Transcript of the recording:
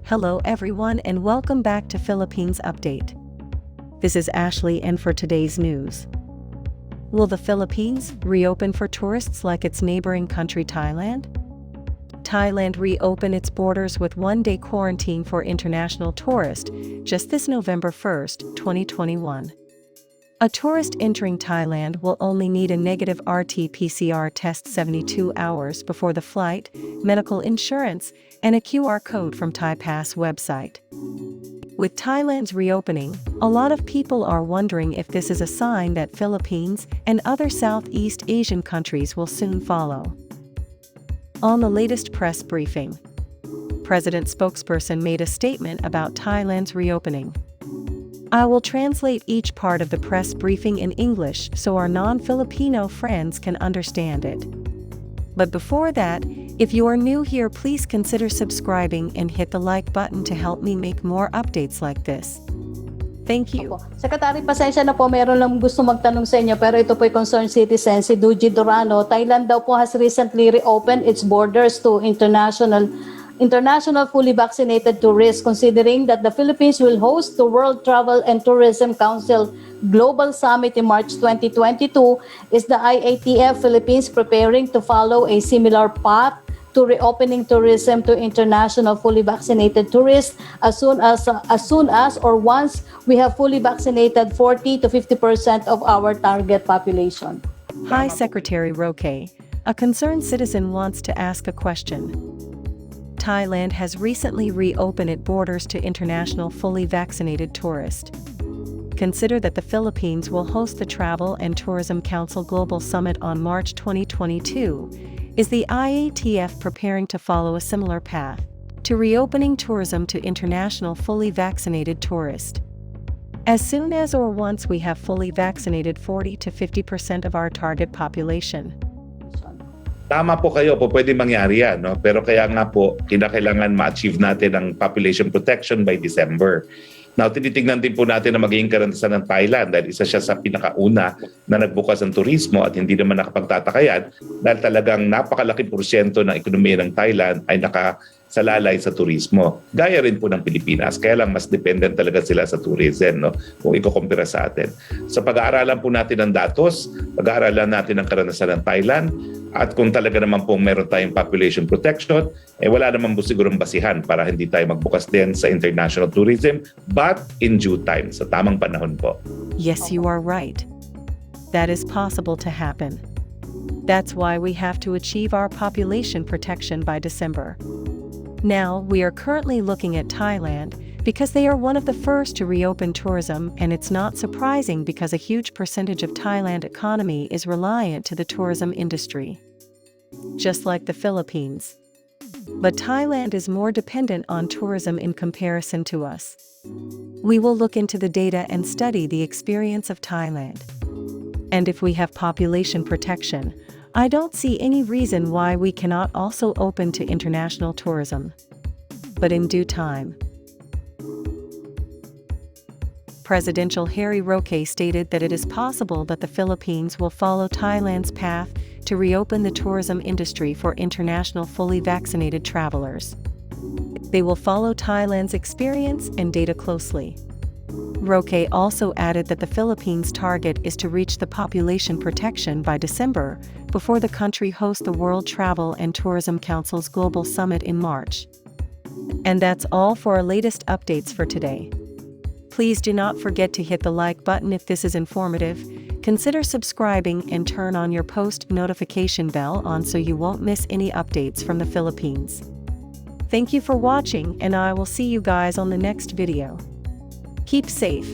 Hello everyone and welcome back to Philippines Update. This is Ashley and for today's news. Will the Philippines reopen for tourists like its neighboring country Thailand? Thailand reopened its borders with one-day quarantine for international tourists just this November 1st, 2021. A tourist entering Thailand will only need a negative RT-PCR test 72 hours before the flight, medical insurance, and a QR code from ThaiPass website. With Thailand's reopening, a lot of people are wondering if this is a sign that Philippines and other Southeast Asian countries will soon follow. On the latest press briefing, President spokesperson made a statement about Thailand's reopening. I will translate each part of the press briefing in English so our non-Filipino friends can understand it. But before that, if you are new here, please consider subscribing and hit the like button to help me make more updates like this. Thank you. Secretary, pasensya na po, meron lang gusto magtanong sa inyo pero ito po'y concerned citizen, si Duji Durano. Thailand daw po has recently reopened its borders to international fully vaccinated tourists, considering that the Philippines will host the World Travel and Tourism Council Global Summit in March 2022. Is the IATF Philippines preparing to follow a similar path to reopening tourism to international fully vaccinated tourists as soon as or once we have fully vaccinated 40 to 50% of our target population? Hi, Secretary Roque. A concerned citizen wants to ask a question. Thailand has recently reopened its borders to international fully vaccinated tourists. Consider that the Philippines will host the Travel and Tourism Council Global Summit on March 2022. Is the IATF preparing to follow a similar path to reopening tourism to international fully vaccinated tourists? As soon as or once we have fully vaccinated 40 to 50% of our target population. Tama po kayo, po pwede mangyari yan, no? Pero kaya nga po, kinakailangan ma-achieve natin ang population protection by December. Now, tinitignan din po natin na magiging karanasan ng Thailand dahil isa siya sa pinakauna na nagbukas ng turismo at hindi naman nakapagtatakayan dahil talagang napakalaki porsyento ng ekonomiya ng Thailand ay nakasalalay sa turismo. Gaya rin po ng Pilipinas, kaya lang mas dependent talaga sila sa tourism, no? Kung ikukumpira sa atin. Sa pag-aaralan po natin ng datos, pag-aaralan natin ang karanasan ng Thailand, at kung talaga naman po meron tayong population protection, wala naman po sigurong basihan para hindi tayo magbukas din sa international tourism, but in due time, sa tamang panahon po. Yes, you are right. That is possible to happen. That's why we have to achieve our population protection by December. Now, we are currently looking at Thailand because they are one of the first to reopen tourism, and it's not surprising because a huge percentage of Thailand economy is reliant to the tourism industry. Just like the Philippines. But Thailand is more dependent on tourism in comparison to us. We will look into the data and study the experience of Thailand. And if we have population protection, I don't see any reason why we cannot also open to international tourism. But in due time. Presidential Harry Roque stated that it is possible that the Philippines will follow Thailand's path to reopen the tourism industry for international fully vaccinated travelers. They will follow Thailand's experience and data closely. Roque also added that the Philippines' target is to reach the population protection by December, before the country hosts the World Travel and Tourism Council's Global Summit in March. And that's all for our latest updates for today. Please do not forget to hit the like button if this is informative. Consider subscribing and turn on your post notification bell on so you won't miss any updates from the Philippines. Thank you for watching, and I will see you guys on the next video. Keep safe.